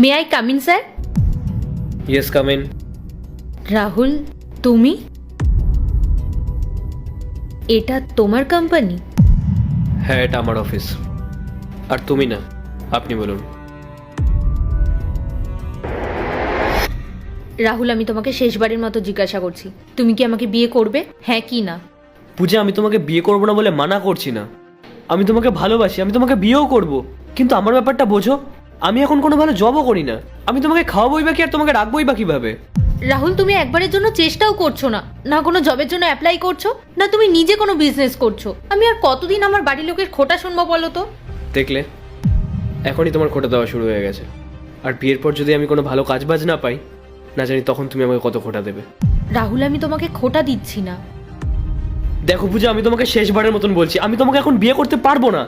May I come in sir? Yes, come in. Rahul, তুমি? এটা তোমার কোম্পানি? হ্যাঁ, এটা আমার অফিস। আর তুমি না, আপনি বলুন। রাহুল, আমি তোমাকে শেষবারের মতো জিজ্ঞাসা করছি, তুমি কি আমাকে বিয়ে করবে, হ্যাঁ কি না? পূজা, আমি তোমাকে বিয়ে করবো না বলে মানা করছি না। আমি তোমাকে ভালোবাসি, আমি তোমাকে বিয়েও করব। কিন্তু আমার ব্যাপারটা বোঝো, আমি এখন কোনো ভালো জবও করি না। আমি তোমাকে খাওয়াবোই বা কি, আর তোমাকে রাখবোই বা কিভাবে? রাহুল, তুমি একবারের জন্য চেষ্টাও করছো না, না কোনো জবের জন্য অ্যাপ্লাই করছো, না তুমি নিজে কোনো বিজনেস করছো। আমি আর কতদিন আমার বাড়ির লোকের খোটা শুনবো বলো তো? দেখলে, এখনই তোমার খোটা দেওয়া শুরু হয়ে গেছে। আর বিয়ের পর যদি আমি কোনো ভালো কাজ বাজ না পাই, না জানি তখন তুমি আমাকে কত খোটা দেবে। রাহুল, আমি তোমাকে খোটা দিচ্ছি না। দেখো পূজা, আমি তোমাকে শেষবারের মতন বলছি, আমি তোমাকে এখন বিয়ে করতে পারবো না।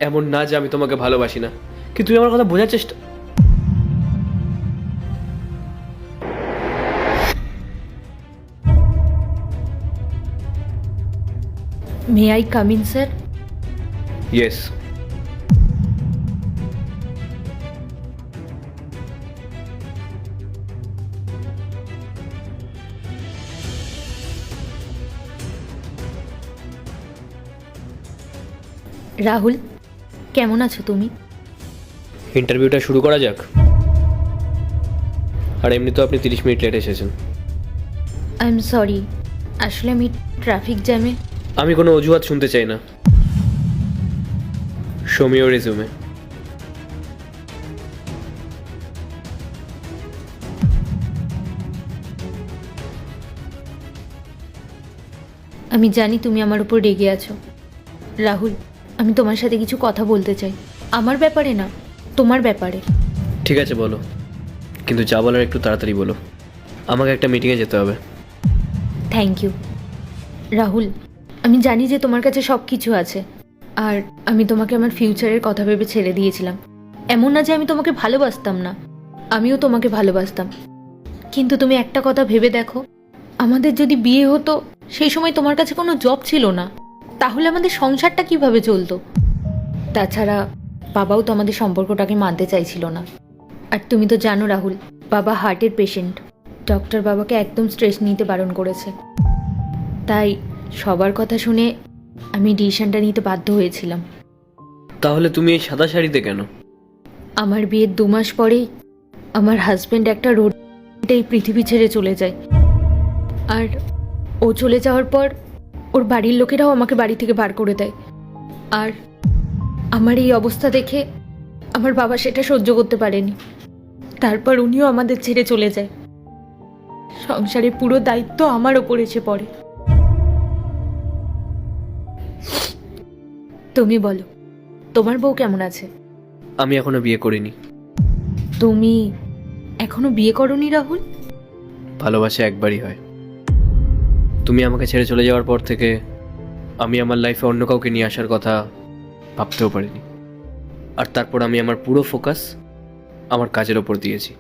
এমন না যে আমি তোমাকে ভালোবাসি না, কিন্তু তুমি আমার কথা বোঝার চেষ্টা। May I come in sir? Yes. Rahul, কেমন আছো তুমি? ইন্টারভিউটা শুরু করা যাক। আর এমনি তো আপনি 30 মিনিট লেট এসেছেন। আই এম সরি, আসলে আমি ট্রাফিক জ্যামে। আমি কোনো অজুহাত শুনতে চাই না। Show me your resume. আমি জানি তুমি আমার উপর রেগে আছো। রাহুল, আমি তোমার সাথে কিছু কথা বলতে চাই, আমার ব্যাপারে না, তোমার ব্যাপারে। ঠিক আছে, বলো, কিন্তু যা বলার একটু তাড়াতাড়ি বলো। আমাকে একটা মিটিংয়ে যেতে হবে। Thank you. রাহুল, আমি জানি যে তোমার কাছে সব কিছু আছে, আর আমি তোমাকে আমার ফিউচারের কথা ভেবে ছেড়ে দিয়েছিলাম। এমন না যে আমি তোমাকে ভালোবাসতাম না, আমিও তোমাকে ভালোবাসতাম। কিন্তু তুমি একটা কথা ভেবে দেখো, আমাদের যদি বিয়ে হতো, সেই সময় তোমার কাছে কোনো জব ছিল না, তাহলে আমাদের সংসারটা কিভাবে চলতো? তাছাড়া বাবাও তো আমাদের সম্পর্কটাকে মানতে চাইছিল না। আর তুমি তো জানো রাহুল, বাবা হার্টের পেশেন্ট। ডক্টর বাবাকে একদম স্ট্রেস নিতে বারণ করেছে। তাই সবার কথা শুনে আমি ডিসিশনটা নিতে বাধ্য হয়েছিলাম। তাহলে তুমি এই সাদা শাড়িতে কেন? আমার বিয়ের 2 মাস পরেই আমার হাজব্যান্ড একটা রোডে এই পৃথিবী ছেড়ে চলে যায়। আর ও চলে যাওয়ার পর ওর বাড়ির লোকেরাও আমাকে বাড়ি থেকে বার করে দেয়। আর আমার এই অবস্থা দেখে আমার বাবা সেটা সহ্য করতে পারেনি। তারপর উনিও আমাদের ছেড়ে চলে যায়। সংসারের পুরো দায়িত্ব আমার ওপর এসে পড়ে। তুমি বলো, তোমার বউ কেমন আছে? আমি এখনো বিয়ে করিনি। তুমি এখনো বিয়ে করোনি রাহুল? ভালোবাসা একবারই হয়। তুমি আমাকে ছেড়ে চলে যাওয়ার পর থেকে আমি আমার লাইফে অন্য কাউকে নিয়ে আসার কথা ভাবতেও পারিনি। আর তারপর আমি আমার পুরো ফোকাস আমার কাজের ওপর দিয়েছি,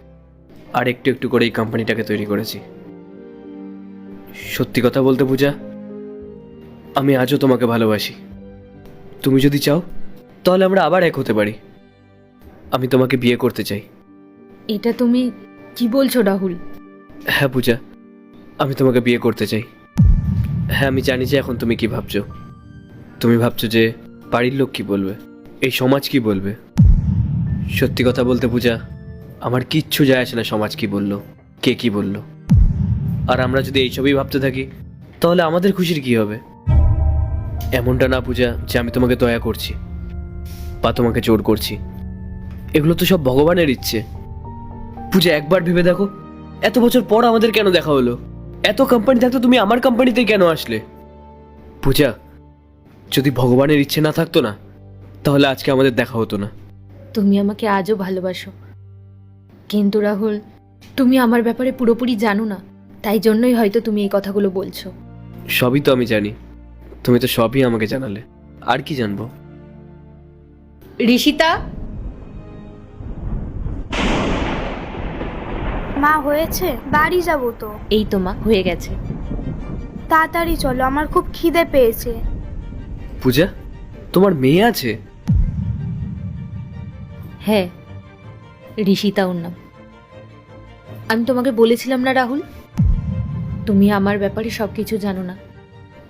আর একটু একটু করে এই কোম্পানিটাকে তৈরি করেছি। সত্যি কথা বলতে পূজা, আমি আজও তোমাকে ভালোবাসি। তুমি যদি চাও তাহলে আমরা আবার এক হতে পারি। আমি তোমাকে বিয়ে করতে চাই। এটা তুমি কি বলছো রাহুল? হ্যাঁ পূজা, আমি তোমাকে বিয়ে করতে চাই। হ্যাঁ, আমি জানি যে এখন তুমি কি ভাবছো। তুমি ভাবছো যে বাড়ির লোক কি বলবে, এই সমাজ কি বলবে। সত্যি কথা বলতে পূজা, আমার কিচ্ছু যায় আসে না সমাজ কি বললো, কে কি বললো। আর আমরা যদি এইসবই ভাবতে থাকি, তাহলে আমাদের খুশির কি হবে? এমনটা না পূজা যে আমি তোমাকে দয়া করছি বা তোমাকে জোর করছি। এগুলো তো সব ভগবানের ইচ্ছে। পূজা, একবার ভেবে দেখো, এত বছর পর আমাদের কেন দেখা হলো? এত কোম্পানি থাকতো, তুমি আমার কোম্পানিতে কেন আসলে? পূজা, যদি ভগবানের ইচ্ছে না থাকতো না, তাহলে আজকে আমাদের দেখা হতো না। তুমি আমাকে আজও ভালোবাসো, কিন্তু রাহুল, তুমি আমার ব্যাপারে পুরোপুরি জানো না, তাই জন্যই হয়তো তুমি এই কথাগুলো বলছো। সবই তো আমি জানি, তুমি তো সবই আমাকে জানালে, আর কি জানবো? ঋষিতা, মা হয়েছে, বাড়ি যাবো তো। এই তো মা, হয়ে গেছে। তাড়াতাড়ি চলো, আমার খুব খিদে পেয়েছে। পূজা, তোমার মেয়ে আছে? হ্যাঁ, ঋষিতা ওর নাম। আমি তোমাকে বলেছিলাম না রাহুল, তুমি আমার ব্যাপারে সব কিছু জানো না,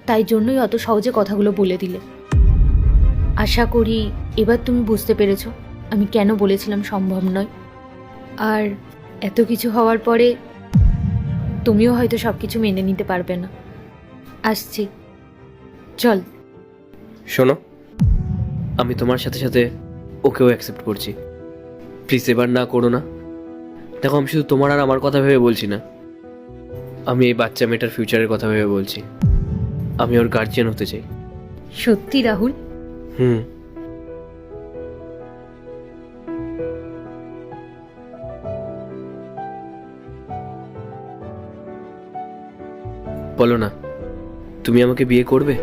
তাই জন্যই অত সহজে কথাগুলো বলে দিলে। আশা করি এবার তুমি বুঝতে পেরেছো আমি কেন বলেছিলাম সম্ভব নয়। আর এত কিছু হওয়ার পরে তুমিও হয়তো সব কিছু মেনে নিতে পারবে না। আসছি, চল। শোনো, আমি তোমার সাথে সাথে ওকেও অ্যাকসেপ্ট করছি। প্লিজ এবার না করো না। দেখো, আমি শুধু তোমার আর আমার কথা ভেবে বলছি না, আমি এই বাচ্চা মেয়েটার ফিউচারের কথা ভেবে বলছি। আমি ওর গার্জিয়ান হতে চাই। সত্যি রাহুল? হুম। বলো না, তুমি আমাকে বিয়ে করবে?